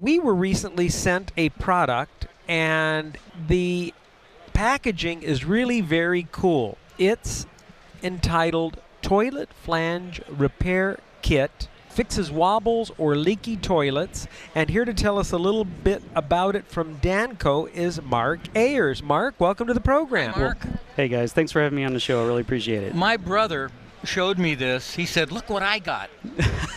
we were recently sent a product, and the packaging is really very cool. It's entitled Toilet Flange Repair Kit. Fixes wobbles or leaky toilets. And here to tell us a little bit about it from Danco is Mark Ayers. Mark, welcome to the program. Hi, Mark. Hey guys, thanks for having me on the show. I really appreciate it. My brother showed me this. He said, "Look what I got."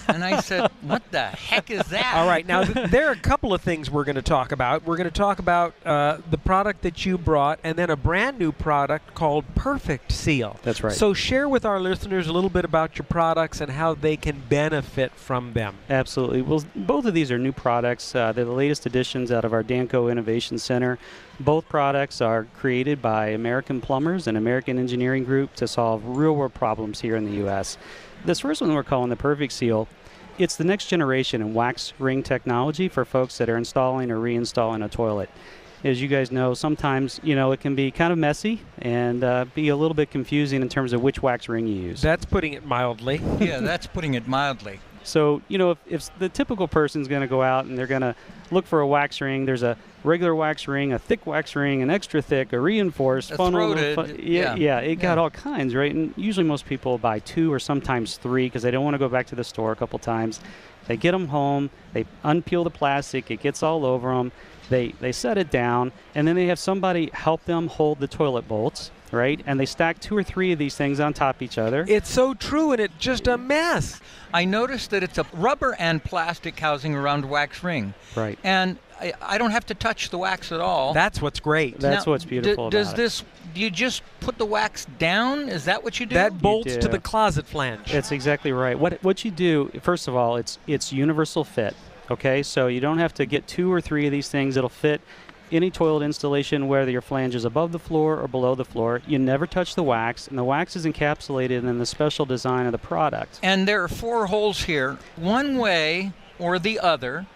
And I said, "What the heck is that?" All right, now there are a couple of things we're going to talk about. We're going to talk about the product that you brought, and then a brand new product called Perfect Seal. That's right. So share with our listeners a little bit about your products and how they can benefit from them. Absolutely. Well, both of these are new products. They're the latest additions out of our Danco Innovation Center. Both products are created by American plumbers and American engineering group to solve real-world problems here in the U.S. This first one we're calling the Perfect Seal. It's the next generation in wax ring technology for folks that are installing or reinstalling a toilet. As you guys know, sometimes, it can be kind of messy and be a little bit confusing in terms of which wax ring you use. That's putting it mildly. Yeah, that's putting it mildly. So, if the typical person's going to go out and they're going to look for a wax ring, there's a regular wax ring, a thick wax ring, an extra thick, a reinforced, funnel. It got all kinds, right? And usually most people buy 2 or sometimes 3 because they don't want to go back to the store a couple times. They get them home, they unpeel the plastic, it gets all over them, they set it down, and then they have somebody help them hold the toilet bolts, right? And they stack 2 or 3 of these things on top of each other. It's so true, and it's just a mess. I noticed that it's a rubber and plastic housing around a wax ring. Right. And I don't have to touch the wax at all. That's what's great. That's what's beautiful about it. Do you just put the wax down? Is that what you do? That bolts do. to the closet flange. That's exactly right. What you do, first of all, it's universal fit. Okay, so you don't have to get 2 or 3 of these things. It'll fit any toilet installation, whether your flange is above the floor or below the floor. You never touch the wax, and the wax is encapsulated in the special design of the product. And there are 4 holes here. One way or the other,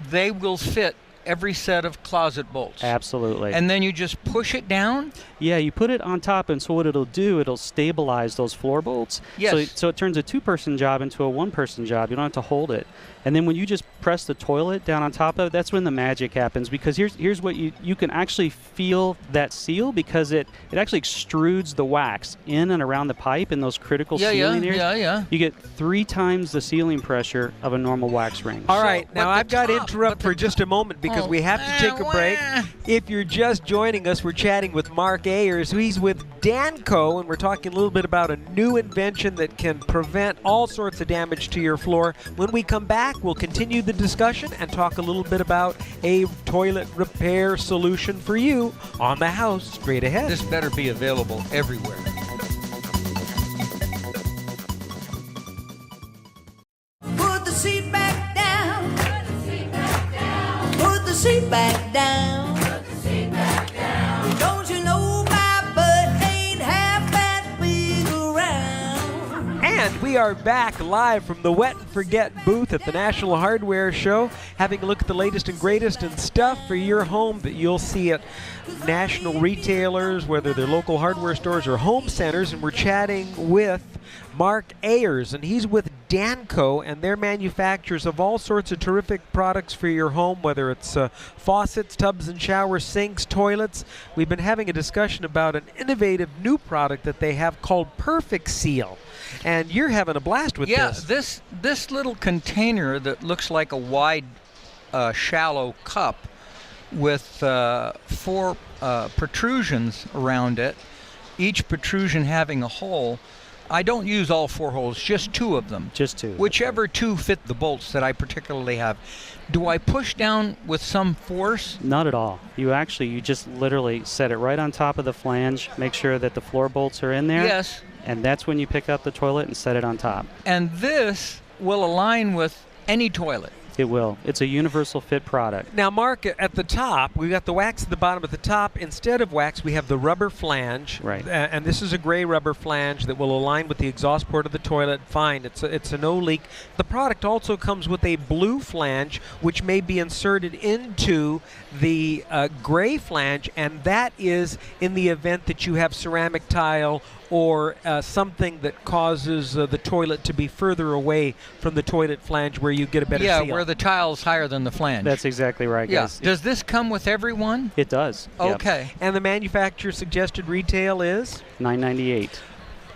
they will fit every set of closet bolts. Absolutely. And then you just push it down? Yeah, you put it on top, and so what it'll do, it'll stabilize those floor bolts. Yes. So it turns a 2-person job into a 1-person job. You don't have to hold it. And then when you just press the toilet down on top of it, that's when the magic happens, because here's what you can actually feel that seal, because it actually extrudes the wax in and around the pipe in those critical sealing areas. Yeah. You get 3 times the sealing pressure of a normal wax ring. All right, now I've got to interrupt for just a moment because we have to take a break. If you're just joining us, we're chatting with Mark Ayers. He's with Danco, and we're talking a little bit about a new invention that can prevent all sorts of damage to your floor. When we come back, we'll continue the discussion and talk a little bit about a toilet repair solution for you on the house straight ahead. This better be available everywhere. Put the seat back down. Put the seat back down. Put the seat back down. Put the seat back down. Don't you know my butt ain't half that big around? And we are back live from the Wet and Forget booth at the National Hardware Show, having a look at the latest and greatest in stuff for your home that you'll see at national retailers, whether they're local hardware stores or home centers. And we're chatting with Mark Ayers, and he's with Danco, and they're manufacturers of all sorts of terrific products for your home, whether it's faucets, tubs and showers, sinks, toilets. We've been having a discussion about an innovative new product that they have called Perfect Seal, and you're having a blast with this. Yeah, this little container that looks like a wide, shallow cup with 4 protrusions around it, each protrusion having a hole. I don't use all 4 holes, just 2 of them. Just 2. Whichever 2 fit the bolts that I particularly have. Do I push down with some force? Not at all. You just literally set it right on top of the flange, make sure that the floor bolts are in there. Yes. And that's when you pick up the toilet and set it on top. And this will align with any toilet. It will. It's a universal fit product. Now, Mark, at the top, we've got the wax at the bottom. At the top, instead of wax, we have the rubber flange. Right. And this is a gray rubber flange that will align with the exhaust port of the toilet. Fine. It's a no leak. The product also comes with a blue flange, which may be inserted into the gray flange, and that is in the event that you have ceramic tile or something that causes the toilet to be further away from the toilet flange where you get a better seal. Yeah, where the tile's higher than the flange. That's exactly right, guys. Does this come with every one? It does. Okay. And the manufacturer suggested retail is? $9.98.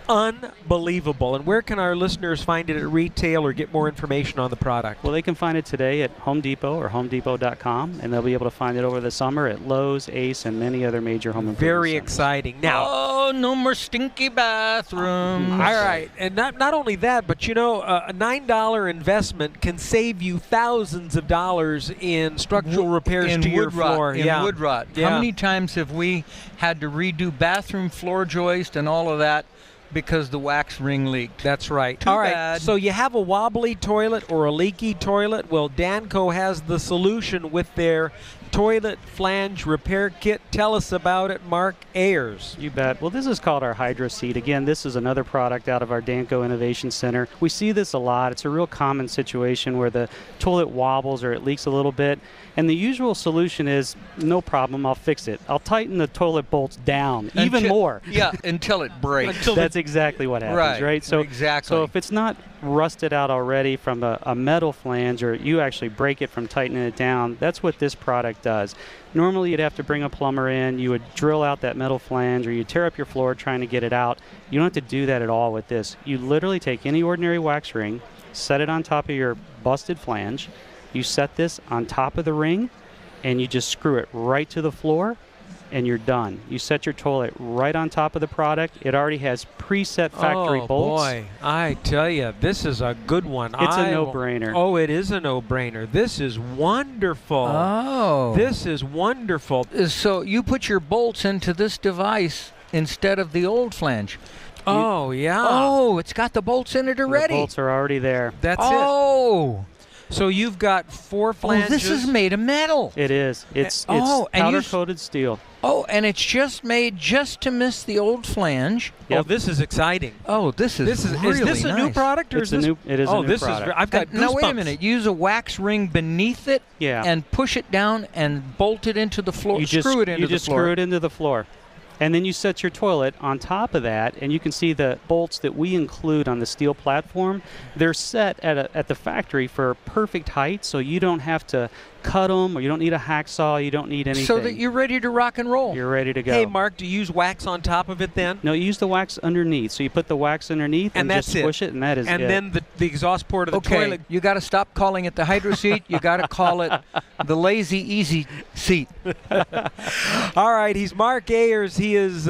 Unbelievable. And where can our listeners find it at retail or get more information on the product? Well, they can find it today at Home Depot or HomeDepot.com, and they'll be able to find it over the summer at Lowe's, Ace, and many other major home improvement Very centers. exciting. Now, oh, no more stinky bathrooms. all right. And not only that, but you know, a $9 investment can save you thousands of dollars in structural repairs to your floor. In wood rot. How many times have we had to redo bathroom floor joist and all of that because the wax ring leaked? That's right. Too All right. bad. So you have a wobbly toilet or a leaky toilet? Well, Danco has the solution with their toilet flange repair kit. Tell us about it, Mark Ayers. You bet. Well, this is called our Hydro Seat. Again, this is another product out of our Danco Innovation Center. We see this a lot. It's a real common situation where the toilet wobbles or it leaks a little bit. And the usual solution is, no problem, I'll fix it. I'll tighten the toilet bolts down even more. Yeah, until it breaks. That's exactly what happens, right? So, exactly. So if it's not rusted out already from a metal flange, or you actually break it from tightening it down, that's what this product does. Normally you'd have to bring a plumber in, you would drill out that metal flange, or you tear up your floor trying to get it out. You don't have to do that at all with this. You literally take any ordinary wax ring, set it on top of your busted flange, you set this on top of the ring, and you just screw it right to the floor, and you're done. You set your toilet right on top of the product. It already has preset factory bolts. Oh, boy. I tell you, this is a good one. It's a no-brainer. Oh, it is a no-brainer. This is wonderful. Oh. This is wonderful. So you put your bolts into this device instead of the old flange. Oh, yeah. Oh, it's got the bolts in it already. The bolts are already there. That's it. Oh. So you've got 4 flanges. Oh, this is made of metal. It is. It's and powder-coated steel. Oh, and it's just made just to miss the old flange. Yep. Oh, this is exciting. Oh, this is really Is this a new nice. product? Or It is a new product. I've got goosebumps. Now, wait a minute. Use a wax ring beneath it and push it down and bolt it into the floor. Screw it into the floor. Screw it into the floor. And then you set your toilet on top of that, and you can see the bolts that we include on the steel platform. They're set at the factory for perfect height, so you don't have to cut them, or you don't need a hacksaw, you don't need anything. So that you're ready to rock and roll. You're ready to go. Hey, Mark, do you use wax on top of it then? No, you use the wax underneath. So you put the wax underneath and that's just squish it, and that is and it. then the exhaust port of the toilet. You got to stop calling it the Hydro Seat. You got to call it the Lazy Easy Seat. All right, he's Mark Ayers. He is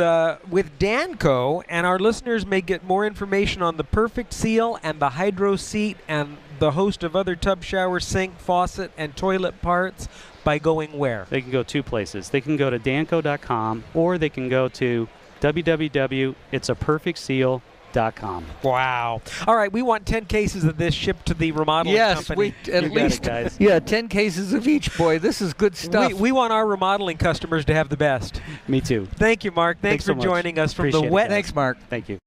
with Danco, and our listeners may get more information on the Perfect Seal and the Hydro Seat and the host of other tub, shower, sink, faucet, and toilet parts by going where? They can go 2 places. They can go to danco.com, or they can go to www.itsaperfectseal.com. Wow. All right, we want 10 cases of this shipped to the remodeling company. Yes, at least, guys. Yeah, 10 cases of each, boy. This is good stuff. We want our remodeling customers to have the best. Me too. Thank you, Mark. Thanks so for much. joining us from Appreciate the it, wet. guys. Thanks, Mark. Thank you.